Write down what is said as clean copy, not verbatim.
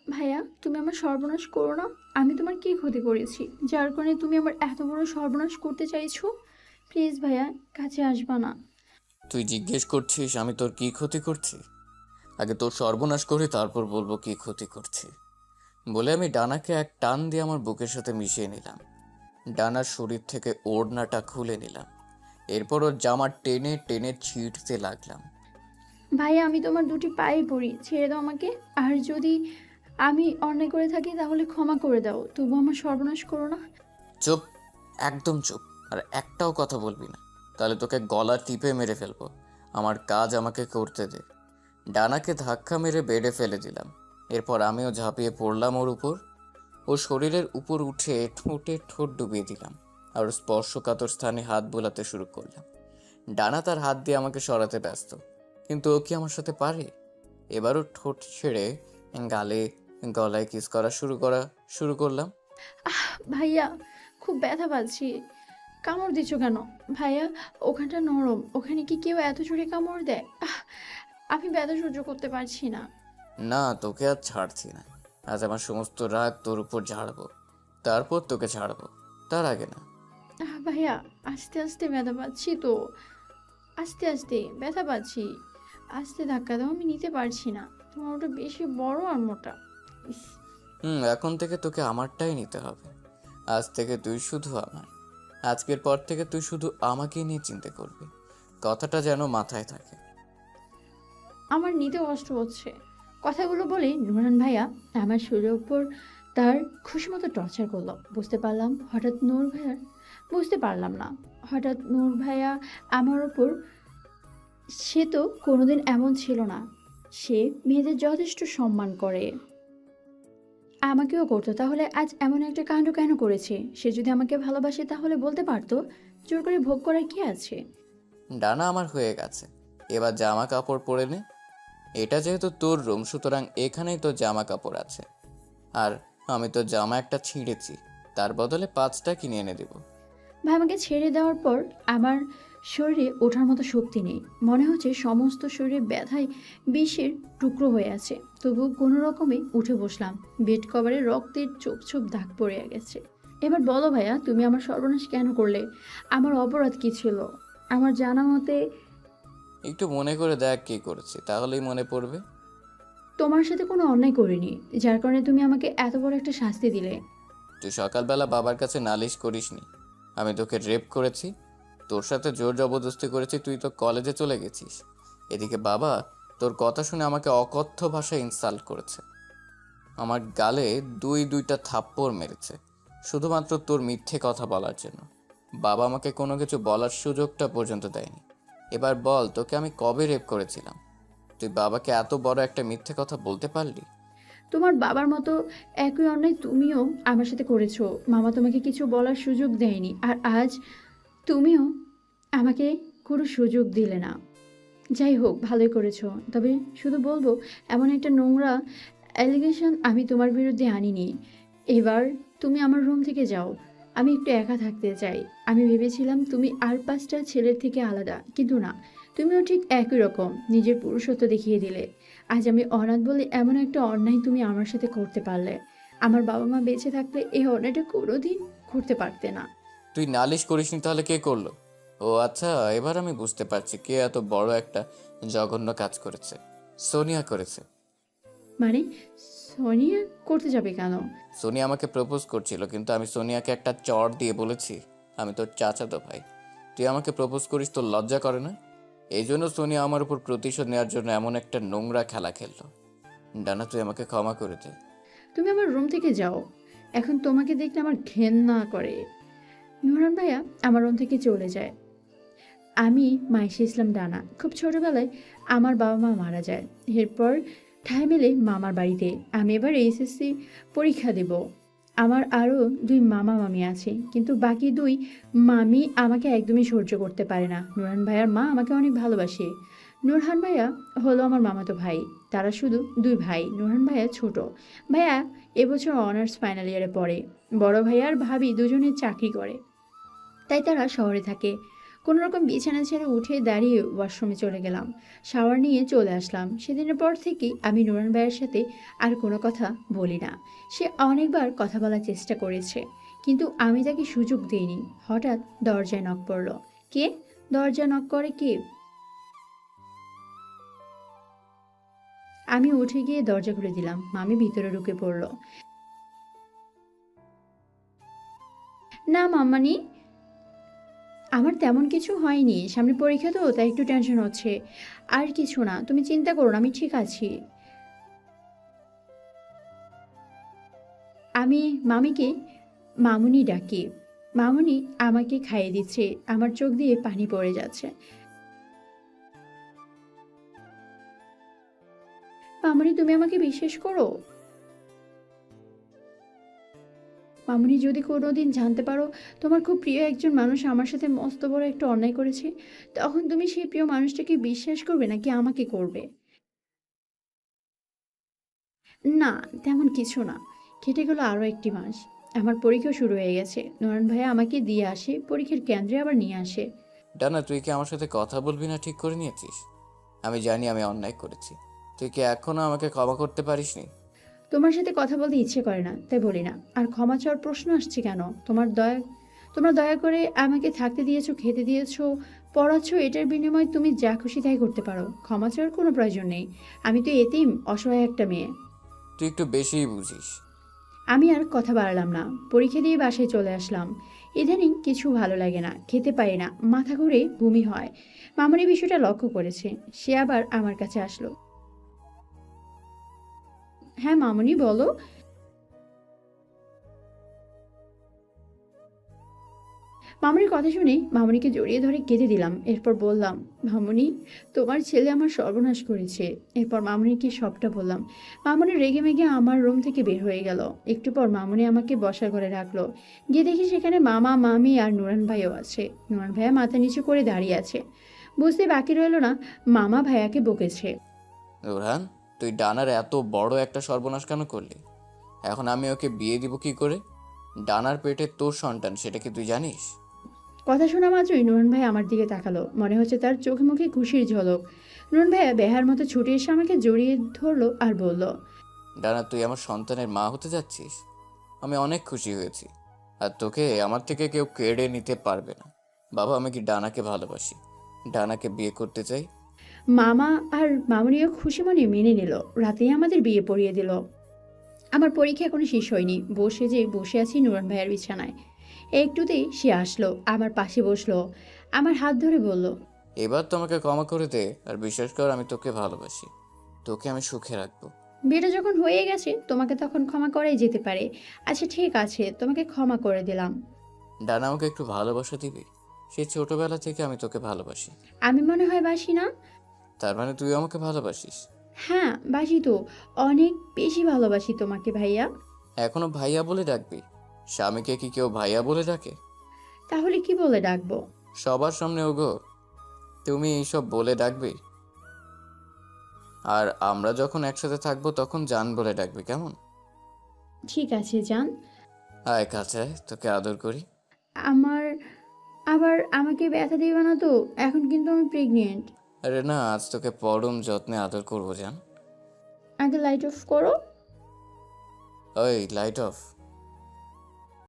ভাইয়া, তুমি আমার সর্বনাশ করো না। আমি তোমার কি ক্ষতি করেছি যার কারণে তুমি আমার এত বড় সর্বনাশ করতে চাইছো? প্লিজ ভাইয়া, কাছে আসবা না। তুই জিজ্ঞেস করছিস আমি তোর কি ক্ষতি করছি? আগে তোর সর্বনাশ করি, তারপর বলবো কি ক্ষতি করছি। বলে আমি ডানাকে এক টান দিয়ে আমার বুকের সাথে মিশিয়ে নিলাম। ডানার শরীর থেকে ওড়নাটা খুলে নিলাম। এরপর ওর জামা টেনে টেনে ছিঁড়তে লাগলাম। ভাইয়া, আমি তোমার দুটি পায়ে পড়ি, ছেড়ে দাও আমাকে। আর যদি আমি অন্যায় করে থাকি তাহলে ক্ষমা করে দাও, তবু আমার সর্বনাশ করো না। চুপ, একদম চুপ। আর একটাও কথা বলবি না, তাহলে তোকে গলা টিপে মেরে ফেলবো। আমার কাজ আমাকে করতে দে। ডানাকে ধাক্কা মেরে বেডে ফেলে দিলাম। এরপর আমিও ঝাঁপিয়ে পড়লাম ওর উপর। ও শরীরের উপর উঠে ঠোঁটে ঠোঁট ডুবিয়ে দিলাম। আর স্পর্শকাতর স্থানে হাত বোলাতে শুরু করলাম। ডানা তার হাত দিয়ে আমাকে সরাতে ব্যস্ত, কিন্তু ও কি আমার সাথে পারে? এবারও ঠোঁট ছেড়ে গালে গলায় কিস শুরু করলাম। ভাইয়া, খুব ব্যথা পাচ্ছি। কামড় দিচ্ছ কেন? ভাইয়া, ওখানটা নরম, ওখানে কি কেউ এত জোরে কামড় দেয়? আমি ব্যথা সহ্য করতে পারছি না। না, তোকে আর ছাড়ছি না। আজ আমার সমস্ত রাগ তোর উপর ঝাড়বো, তারপর তোকে ছাড়বো, তার আগে না। ভাইয়া, আস্তে আস্তে ব্যথা পাচ্ছি তো। আস্তে আস্তে ব্যথা পাচ্ছি। আস্তে ধাক্কা দাও, আমি নিতে পারছি না। তোমার ওটা বেশি বড় আর মোটা। ইস। এখন থেকে তোকে আমারটাই নিতে হবে। আজ থেকে তুই শুধু আমার। আজকের পর থেকে তুই শুধু আমাকেই নিয়ে চিন্তা করবি। কথাটা যেন মাথায় থাকে। আমার নিতে কষ্ট হচ্ছে। কথাগুলো বলে নুরহান ভাইয়া আমার শরীরের উপর তার খুশি মতো টর্চার করলো। বুঝতে পারলাম না, হঠাৎ নূর ভাইয়া আমার ওপর। সে তো কোনোদিন এমন ছিল না। সে মেয়েদের যথেষ্ট সম্মান করে, আমাকেও করতো। তাহলে আজ এমন একটা কাণ্ড কেন করেছে? সে যদি আমাকে ভালোবাসে তাহলে বলতে পারতো। জোর করে ভোগ করার কি আছে? ডানা আমার হয়ে গেছে, এবার জামা কাপড় পরে নে। এটা যেহেতু তোর রুম, সুতরাং এখানেই তোর জামা কাপড় আছে। আর আমি তো জামা একটা ছিঁড়েছি, তার বদলে 5টা কিনে এনে দেব। ভাই, আমাকে ছেড়ে দেওয়ার পর আমার শরীরে ওঠার মতো শক্তি নেই। মনে হচ্ছে সমস্ত শরীরে ব্যথায় বিষের টুকরো হয়ে আছে। তবু কোনো রকমে উঠে বসলাম। বেড কভারে রক্তের ছোপ ছোপ দাগ পড়ে গেছে। এবার বলো ভাইয়া, তুমি আমার সর্বনাশ কেন করলে? আমার অপরাধ কি ছিল? আমার জানা মতে একটু মনে করে দেখ কি করেছি, তাহলেই মনে পড়বে। তোমার সাথে কোনো অন্যায় করিনি, যার কারণে তুমি আমাকে এত বড় একটা শাস্তি দিলে। তুই সকালবেলা বাবার কাছে নালিশ করিসনি আমি তোকে রেপ করেছি? তোর সাথে জোর জবরদস্তি করেছি, তুই তো কলেজে চলে গেছিস। এদিকে বাবা তোর কথা শুনে আমাকে অকথ্য ভাষায় ইনসাল্ট করেছে। আমার গালে দুইটা থাপ্পড় মেরেছে, শুধুমাত্র তোর মিথ্যে কথা বলার জন্য। বাবা আমাকে কোনো কিছু বলার সুযোগটা পর্যন্ত দেয়নি। এবার বল, তোকে আমি কবে রেপ করেছিলাম? তুই বাবাকে এত বড় একটা মিথ্যে কথা বলতে পারলি? তোমার বাবার মতো একই অন্যায় তুমিও আমার সাথে করেছো। মামা তোমাকে কিছু বলার সুযোগ দেয়নি, আর আজ তুমিও আমাকে কোনো সুযোগ দিলে না। যাই হোক, ভালোই করেছো। তবে শুধু বলবো, এমন একটা নোংরা অ্যালিগেশন আমি তোমার বিরুদ্ধে আনিনি। এবার তুমি আমার রুম থেকে যাও। আমি একটু একা থাকতে চাই। আমি ভেবেছিলাম তুমি আর 5টা ছেলের থেকে আলাদা, কিন্তু না। তুমিও ঠিক একই রকম নিজের পুরুষত্ব দেখিয়ে দিলে। আজ আমি অনাথ বলে এমন একটা অন্যায় তুমি আমার সাথে করতে পারলে। আমার বাবা মা বেঁচে থাকলে এই অন্যায়টা কোনোদিন করতে পারতে না। তুই নালিশ করিসনি, তাহলে কে করলো? ও আচ্ছা, এবার আমি বুঝতে পারছি কে এত বড় একটা জঘন্য কাজ করেছে। সোনিয়া করেছে। মানে, সোনিয়া করতে যাবে কেন? সোনিয়া আমাকে প্রপোজ করছিল, কিন্তু আমি সোনিয়াকে একটা চড় দিয়ে বলেছি আমি তোর চাচাতো ভাই, তুই আমাকে প্রপোজ করিস, তোর লজ্জা করে না? এই জন্য সোনিয়া আমার উপর প্রতিশোধ নেওয়ার জন্য এমন একটা নোংরা খেলা খেললো। ডানা, তুই আমাকে ক্ষমা করে দে। তুমি আমার রুম থেকে যাও। এখন তোমাকে দেখলে আমার ঘেন্না করে। নুরহান ভাইয়া আমার রুম থেকে চলে যায়। আমি মাইশা ইসলাম ডানা। খুব ছোটবেলায় আমার বাবা মা মারা যায়। এরপর ঠাঁই মেলে মামার বাড়িতে। আমি এবার এইচএসসি পরীক্ষা দেব। আমার আরও 2 মামা মামি আছে, কিন্তু বাকি 2 মামি আমাকে একদমই সহ্য করতে পারে না। নুরহান ভাইয়ার মা আমাকে অনেক ভালোবাসে। নুরহান ভাইয়া হলো আমার মামাতো ভাই। তারা শুধু 2 ভাই। নুরহান ভাইয়া ছোট। ভাইয়া এবছর অনার্স ফাইনাল ইয়ারে পড়ে। বড় ভাইয়া আর ভাবি দুজনে চাকরি করে, তাই তারা শহরে থাকে। কোনোরকম বিছানা ছেড়ে উঠে দাঁড়িয়ে ওয়াশরুমে চলে গেলাম। শাওয়ার নিয়ে চলে আসলাম। সেদিনের পর থেকেই আমি নুরান ভাইয়ের সাথে আর কোনো কথা বলি না। সে অনেকবার কথা বলার চেষ্টা করেছে, কিন্তু আমি তাকে সুযোগ দিইনি। হঠাৎ দরজায় নক পড়ল। কে? দরজা নক করে কে? আমি উঠে গিয়ে দরজা খুলে দিলাম। মামি ভিতরে ঢুকে পড়ল। না মাম্মানি, আমার তেমন কিছু হয়নি। সামনে পরীক্ষা তো, তাই একটু টেনশন হচ্ছে। আর কিছু না, তুমি চিন্তা করো না, আমি ঠিক আছি। আমি মামিকে মামুনি ডাকি। মামুনি আমাকে খাইয়ে দিচ্ছে। আমার চোখ দিয়ে পানি পড়ে যাচ্ছে। মামুনি, তুমি আমাকে বিশ্বাস করো? মামুনি, যদি কোনোদিন জানতে পারো তোমার খুব প্রিয় একজন মানুষ আমার সাথে মস্ত বড় একটা অন্যায় করেছে, তখন তুমি সেই প্রিয় মানুষটাকে বিশ্বাস করবে নাকি আমাকে করবে? না, তেমন কিছু না। কেটে গেল আরও একটি মাস। আমার পরীক্ষা শুরু হয়ে গেছে। নয়ন ভাইয়া আমাকে দিয়ে আসে, পরীক্ষার কেন্দ্রে আবার নিয়ে আসে। ডানা, তুই কি আমার সাথে কথা বলবি না ঠিক করে নিয়েছিস? আমি জানি আমি অন্যায় করেছি। তুই কি এখনো আমাকে ক্ষমা করতে পারিসনি? তোমার সাথে কথা বলতে ইচ্ছে করে না, তাই বলি না। আর ক্ষমা চাওয়ার প্রশ্ন আসছে কেন? তোমরা দয়া করে আমাকে থাকতে দিয়েছো, খেতে দিয়েছো, পড়াচ্ছো, এটার বিনিময়ে তুমি যা খুশি তাই করতে পারো। ক্ষমা চাওয়ার কোনো প্রয়োজন নেই। আমি তো এতিম, অসহায় একটা মেয়ে। তুই একটু বেশিই বুঝিস। আমি আর কথা বাড়ালাম না। পরীক্ষা দিয়ে বাসায় চলে আসলাম। ইদানিং কিছু ভালো লাগে না, খেতে পারি না, মাথা ঘুরে বমি হয়। মামুনি বিষয়টা লক্ষ্য করেছে। সে আবার আমার কাছে আসলো। হ্যাঁ মামুনি, বলো। মামুনির কথা শুনে মামুনিকে জড়িয়ে ধরে কেঁদে দিলাম। এরপর বললাম, মামুনি, তোমার ছেলে আমার সর্বনাশ করেছে। এরপর মামুনিকে সবটা বললাম। মামুনি রেগে মেগে আমার রুম থেকে বের হয়ে গেল। একটু পর মামুনি আমাকে বসার ঘরে রাখলো। গিয়ে দেখি সেখানে মামা, মামি আর নুরান ভাইও আছে। নুরান ভাইয়া মাথা নিচু করে দাঁড়িয়ে আছে। বুঝতে বাকি রইল না, মামা ভাইয়াকে বকেছে। রোহান, তুই ডানার এত বড় একটা সর্বনাশ কেন করলি? এখন আমি ওকে বিয়ে দিব কি করে? ডানার পেটে তোর সন্তান, সেটা কি তুই জানিস? কথা শোনা মাত্রই নুরান ভাই আমার দিকে তাকালো। মনে হচ্ছে তার চোখে মুখে খুশির ঝলক। নুরান ভাইয়া বেহার মতো ছুটে এসে আমাকে জড়িয়ে ধরলো আর বলল, ডানা, তুই আমার সন্তানের মা হতে যাচ্ছিস। আমি অনেক খুশি হয়েছি। আর তোকে আমার থেকে কেউ কেড়ে নিতে পারবে না। বাবা, আমি কি ডানাকে ভালোবাসি, ডানাকে বিয়ে করতে চাই। মামা আর মামুনিও খুশি মনে মেনে নিল। রাতেই আমাদের বিয়ে পড়িয়ে দিল। আমার পরীক্ষা এখনো শেষ হয়নি। বসে আছি নুরান ভাইয়ের বিছানায়। একটুতেই সে আসলো, আমার পাশে বসলো, আমার হাত ধরে বলল, এবার তোমাকে ক্ষমা করে দে, আর বিশ্বাস কর আমি তোকে ভালোবাসি। তোকে আমি সুখে রাখবো। বিয়েটা যখন হয়ে গেছে তোমাকে তখন ক্ষমা করাই যেতে পারে। আচ্ছা ঠিক আছে, তোমাকে ক্ষমা করে দিলাম। ডানা, আমাকে একটু ভালোবাসা দিবি? সেই ছোটবেলা থেকে আমি তোকে ভালোবাসি। আমি মনে হয় বাসি না? তার মানে তুই আমাকে ভালোবাসিস? হ্যাঁ বাসি তো, অনেক বেশি ভালোবাসি তোমাকে ভাইয়া। এখনো ভাইয়া বলে ডাকবি? স্বামীকে কি কেউ ভাইয়া বলে ডাকে? তাহলে কি বলে ডাকবো? সবার সামনে ওগো তুমি এইসব বলে ডাকবি? আর আমরা যখন একসাথে থাকবো তখন জান বলে ডাকবি, কেমন? ঠিক আছে জান। আয় কাছে আয়, তোকে আদর করি। আমার আবার আমাকে ব্যথা দিবে না তো? এখন কিন্তু আমি প্রেগনেন্ট। আরে না, আজ তোকে পরম যত্নে আদর করবো জান। আগে লাইট অফ করো। ওই লাইট অফ।